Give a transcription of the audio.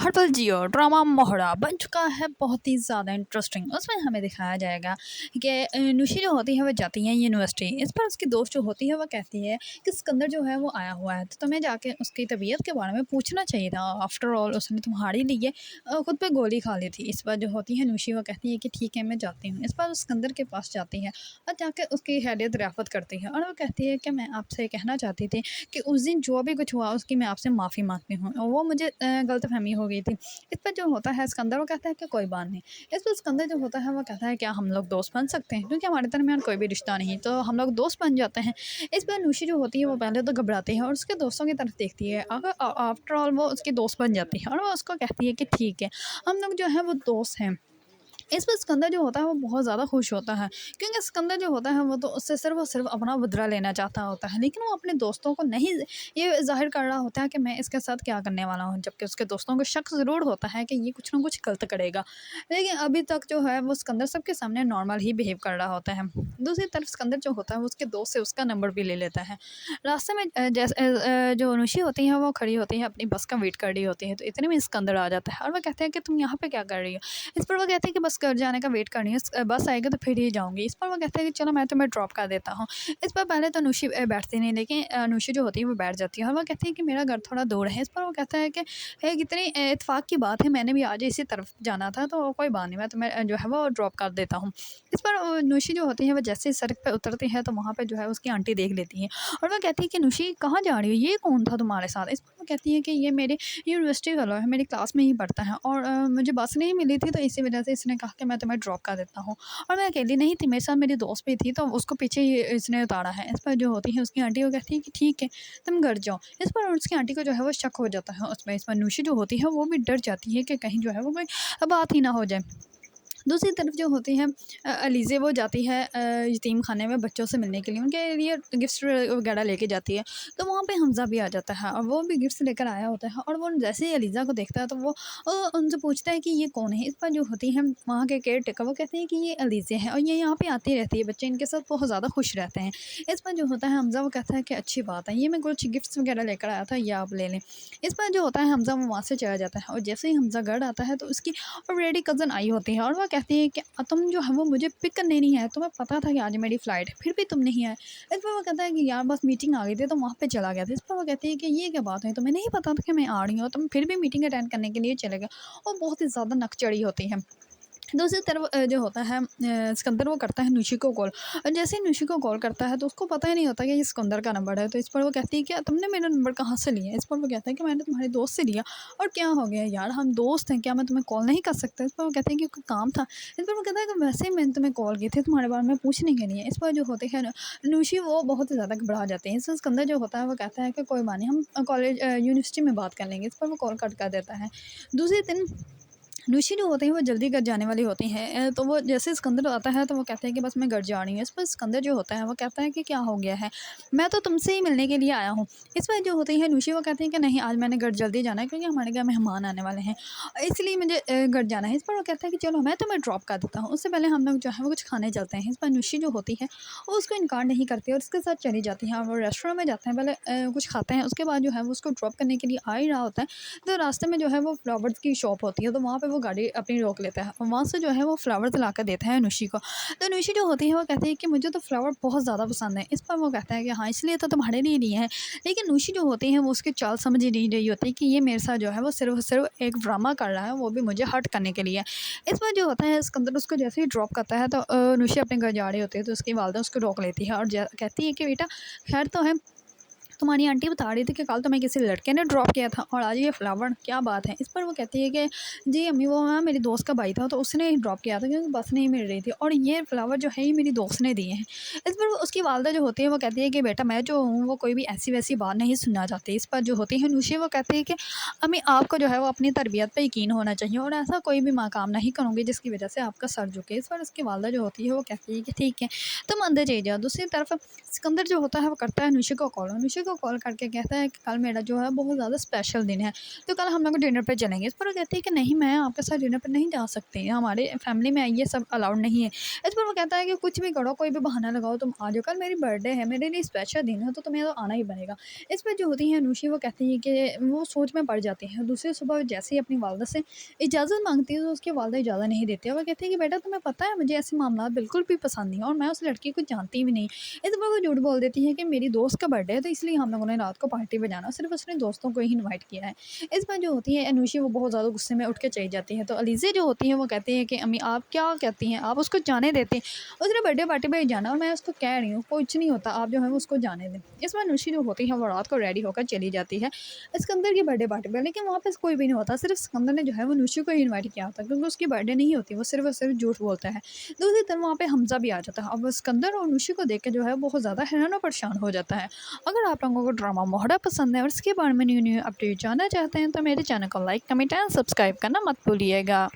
हर पल जियो ड्रामा मोहरा बन चुका है बहुत ही ज़्यादा इंटरेस्टिंग। उसमें हमें दिखाया जाएगा कि नुशी जो होती है वो जाती है यूनिवर्सिटी। इस पर उसकी दोस्त जो होती है वो कहती है कि सिकंदर जो है वो आया हुआ है, तो तुम्हें जाके उसकी तबीयत के बारे में पूछना चाहिए था। आफ्टर ऑल उसने तुम्हारे लिए खुद पे गोली खा ली थी। इस पर जो होती है नुशी वो कहती है कि ठीक है मैं जाती हूँ। इस पर उस सिकंदर के पास जाती है और जाके उसकी हैसियत रफ़त करती है और वो कहती है कि मैं आपसे कहना चाहती थी कि उस दिन जो भी कुछ हुआ उसकी मैं आपसे माफ़ी मांगती हूँ, और वो मुझे गलतफ़हमी हो गई थी। इस पर जो होता है सिकंदर वो कहता है कि कोई बात नहीं। इस पर सिकंदर जो होता है वो कहता है क्या हम लोग दोस्त बन सकते हैं, क्योंकि हमारे दरमियान कोई भी रिश्ता नहीं, तो हम लोग दोस्त बन जाते हैं। इस पर नूशी जो होती है वो पहले तो घबराती है और उसके दोस्तों की तरफ देखती है। अगर आफ्टर ऑल वो उसकी दोस्त बन जाती है और वो उसको कहती है कि ठीक है हम लोग जो है वो दोस्त हैं। इस पर सिकंदर जो होता है वो बहुत ज़्यादा खुश होता है, क्योंकि सिकंदर जो होता है वो तो उससे सिर्फ और सिर्फ अपना बदला लेना चाहता होता है, लेकिन वो अपने दोस्तों को नहीं ये ज़ाहिर कर रहा होता है कि मैं इसके साथ क्या करने वाला हूँ, जबकि उसके दोस्तों को शक ज़रूर होता है कि ये कुछ ना कुछ गलत करेगा। लेकिन अभी तक जो है वो सिकंदर सबके सामने नॉर्मल ही बिहेव कर रहा होता है। दूसरी तरफ सिकंदर जो होता है वो उसके दोस्त से उसका नंबर भी ले लेता है। रास्ते में जैसे जो अनुशी होती है वो खड़ी होती है, अपनी बस का वेट कर रही होती है, तो इतने में सिकंदर आ जाता है और वह कहते हैं कि तुम यहाँ पे क्या कर रही हो। इस पर वो कहते हैं कि बस घर जाने का वेट करनी है, बस आएगी तो फिर ही जाऊँगी। इस पर वो कहते हैं कि चलो मैं तुम्हें ड्रॉप कर देता हूँ। इस पर पहले तो अनुशी बैठती नहीं, लेकिन अनुशी जो होती है वो बैठ जाती है और वो कहती है कि मेरा घर थोड़ा दूर है। इस पर वो कहता है कि है कितनी इत्तेफाक की बात है, मैंने भी आज इसी तरफ जाना था, तो कोई बात नहीं मैं तुम्हें जो है वो ड्रॉप कर देता हूँ। इस पर अनुशी जो होती है वो जैसे ही सड़क पर उतरती है तो वहाँ पर जो है उसकी आंटी देख लेती है और वह कहती है कि अनुशी कहाँ जा रही हो, ये कौन था तुम्हारे साथ। इस पर वो कहती है कि ये मेरे यूनिवर्सिटी फेलो है, मेरी क्लास में ही पढ़ता है और मुझे बस नहीं मिली थी, तो इसी वजह से इसने कहा कि मैं तुम्हें ड्रॉप कर देता हूँ। और मैं अकेली नहीं थी, मेरे साथ मेरी दोस्त भी थी, तो उसको पीछे ही इसने उतारा है। इस पर जो होती है उसकी आंटी को कहती है कि ठीक है तुम घर जाओ। इस पर उसकी आंटी को जो है वो शक हो जाता है उसमें। इस पर नूशी जो होती है वो भी डर जाती है कि कहीं जो है वो कोई बात ही ना हो जाए। दूसरी तरफ जो होती है अलीज़े वो जाती है यतीम खाने में बच्चों से मिलने के लिए, उनके लिए गिफ्ट्स वगैरह लेके जाती है। तो वहाँ पे हमज़ा भी आ जाता है और वो भी गिफ्ट्स लेकर आया होता है और वो जैसे ही अलीज़ा को देखता है तो वो उनसे पूछता है कि ये कौन है। इस पर जो होती है वहाँ के केयर टेकर वो कहते हैं कि ये अलीज़े हैं और ये यहाँ पे आती रहती है, बच्चे इनके साथ बहुत ज़्यादा खुश रहते हैं। इस पर जो होता है हमज़ा वो कहता है कि अच्छी बात है, ये मैं कुछ गिफ्ट्स वगैरह लेकर आया था, ये आप ले लें। इस पर जो होता है हमज़ा वो वहाँ से चला जाता है और जैसे ही हमज़ा घर आता है तो उसकी ऑलरेडी कज़न आई होती है और वह कहती है कि तुम जो है वो मुझे पिक करने नहीं आए, तुम्हें पता था कि आज मेरी फ़्लाइट है, फिर भी तुम नहीं आए। इस पर वो कहता है कि यार बस मीटिंग आ गई थी तो वहाँ पे चला गया था। इस पर वो कहती है कि ये क्या बात है, तुम्हें नहीं पता था कि मैं आ रही हूँ, तुम फिर भी मीटिंग अटेंड करने के लिए चले गए। और बहुत ही ज़्यादा नकचड़ी होती है। दूसरी तरफ जो होता है सिकंदर वो करता है नुशी को कॉल, और जैसे ही नुशी को कॉल करता है तो उसको पता ही नहीं होता कि ये सिकंदर का नंबर है। तो इस पर वो कहती है कि तुमने मेरा नंबर कहाँ से लिया। इस पर वो कहता है कि मैंने तुम्हारे दोस्त से लिया। और क्या हो गया यार, हम दोस्त हैं, क्या मैं तुम्हें कॉल नहीं कर सकता। इस पर वो कहते हैं कि कोई काम था। इस पर वो कहता है कि वैसे ही मैंने तुम्हें कॉल की थी तुम्हारे बारे में पूछने के लिए। इस पर जो होते हैं नुशी वो बहुत ही ज़्यादा घबरा जाते हैं। इससे सिकंदर जो होता है वो कहता है कि कोई बात नहीं, हम कॉलेज यूनिवर्सिटी में बात कर लेंगे। इस पर वो कॉल कट कर देता है। दूसरे दिन ऋषि जो होते हैं वो जल्दी घर जाने वाली होती हैं, तो वो जैसे सिकंदर आता है तो वो कहते हैं कि बस मैं घर जा रही हूँ। इस पर सिकंदर जो होता है वो कहता है कि क्या हो गया है, मैं तो तुमसे ही मिलने के लिए आया हूँ। इस पर जो होती है ऋषि वो कहते हैं कि नहीं आज मैंने घर जल्दी जाना है, क्योंकि हमारे घर मेहमान आने वाले हैं, इसलिए मुझे घर जाना है। इस पर वो कहता है कि चलो मैं तुम्हें ड्रॉप कर देता हूँ, उससे पहले हम लोग जो है वो कुछ खाने चलते हैं। इस पर ऋषि जो होती है वो उसको इनकार नहीं करती और उसके साथ चली जाती है और वो रेस्टोरेंट में जाते हैं। पहले कुछ खाते हैं, उसके बाद जो है वो उसको ड्रॉप करने के लिए आ ही रहा होता है। तो रास्ते में जो है वो फ्लावर्स की शॉप होती है, तो वहाँ पे वो गाड़ी अपनी रोक लेता है और वहाँ से जो है वो फ्लावर्स ला कर देता है नुशी को। तो नुशी जो होती है वो कहती है कि मुझे तो फ्लावर बहुत ज़्यादा पसंद है। इस पर वो कहता है कि हाँ इसलिए तो तुम्हारे लिए लिए हैं। लेकिन नुशी जो होती है वो उसकी चाल समझ ही नहीं रही होती कि ये मेरे साथ जो है वो सिर्फ सिर्फ एक ड्रामा कर रहा है, वो भी मुझे हर्ट करने के लिए। इस पर जो होता है सिकंदर उसको जैसे ही ड्रॉप करता है तो नुशी अपने घर जा रही होती है, तो उसकी वालदा उसको रोक लेती है और कहती है कि बेटा खैर तो है, तुम्हारी आंटी बता रही थी कि कल तुम्हें किसी लड़के ने ड्रॉप किया था और आज ये फ्लावर, क्या बात है। इस पर वो कहती है कि जी अम्मी वो हाँ मेरी दोस्त का भाई था, तो उसने ही ड्रॉप किया था क्योंकि बस नहीं मिल रही थी, और ये फ्लावर जो है ये मेरी दोस्त ने दिए हैं। इस पर उसकी वालदा जो होती है वो कहती है कि बेटा मैं जो हूँ वो कोई भी ऐसी वैसी बात नहीं सुनना चाहती। इस पर जो होती है नुशी वो कहती है कि अम्मी आपको जो है वो अपनी तरबियत पर यकीन होना चाहिए और ऐसा कोई भी मैं काम नहीं करूँगी जिसकी वजह से आपका सर झुके। इस पर उसकी वालदा जो होती है वो कहती है कि ठीक है तुम अंदर चले जाओ। दूसरी तरफ सिकंदर जो होता है वो करता है नुशी को कॉल, नुशी को को कॉल करके कहता है कि कल मेरा जो है बहुत ज़्यादा स्पेशल दिन है, तो कल हम लोग डिनर पे चलेंगे। इस पर वो कहती है कि नहीं, मैं आपके साथ डिनर पे नहीं जा सकती, हमारे फैमिली में ये सब अलाउड नहीं है। इस पर वो कहता है कि कुछ भी करो, कोई भी बहाना लगाओ, तुम आ जाओ, कल मेरी बर्थडे है, मेरे लिए स्पेशल दिन है, तो तुम्हें तो आना ही बनेगा। इस पर जो होती है अनुषी, वो कहती है कि वो सोच में पड़ जाती है। दूसरी सुबह जैसे ही अपनी वालदा से इजाज़त मांगती है तो उसकी वालदा इजाज़त नहीं देती है। वो कहती है कि बेटा, तुम्हें पता है मुझे ऐसे मामला बिल्कुल भी पसंद नहीं है और मैं उस लड़की को जानती भी नहीं। इस पर वो झूठ बोल देती है कि मेरी दोस्त का बर्थडे है, तो इसलिए हम लोगों ने रात को पार्टी पे जाना, सिर्फ उसने दोस्तों को ही इन्वाइट किया है। इस पर जो होती है अनुषी, वो बहुत ज़्यादा गुस्से में उठ के चली जाती है। तो अलीज़ा जो होती है वो कहती है कि अम्मी आप क्या कहती हैं, आप उसको जाने देते हैं, उसने बर्थडे पार्टी पे जाना और मैं उसको कह रही हूँ कुछ नहीं होता, आप जो है वो उसको जाने दें। इस पर अनुषी जो होती है वो रात को रेडी होकर चली जाती है सिकंदर की बर्थडे पार्टी पे, लेकिन वहाँ पे कोई भी नहीं होता, सिर्फ सिकंदर ने जो है वो अनुषी को ही इन्वाइट किया होता, क्योंकि उसकी बर्थडे नहीं होती, वो सिर्फ और सिर्फ झूठ बोलता है। दूसरी तरफ वहाँ पे हमजा भी आ जाता है। अब वो सिकंदर और अनुषी को देख के जो है बहुत ज़्यादा हैरान और परेशान हो जाता है। अगर आप लोगों को ड्रामा मोहरा पसंद है और इसके बारे में न्यू न्यू अपडेट जानना चाहते हैं तो मेरे चैनल को लाइक, कमेंट एंड सब्सक्राइब करना मत भूलिएगा।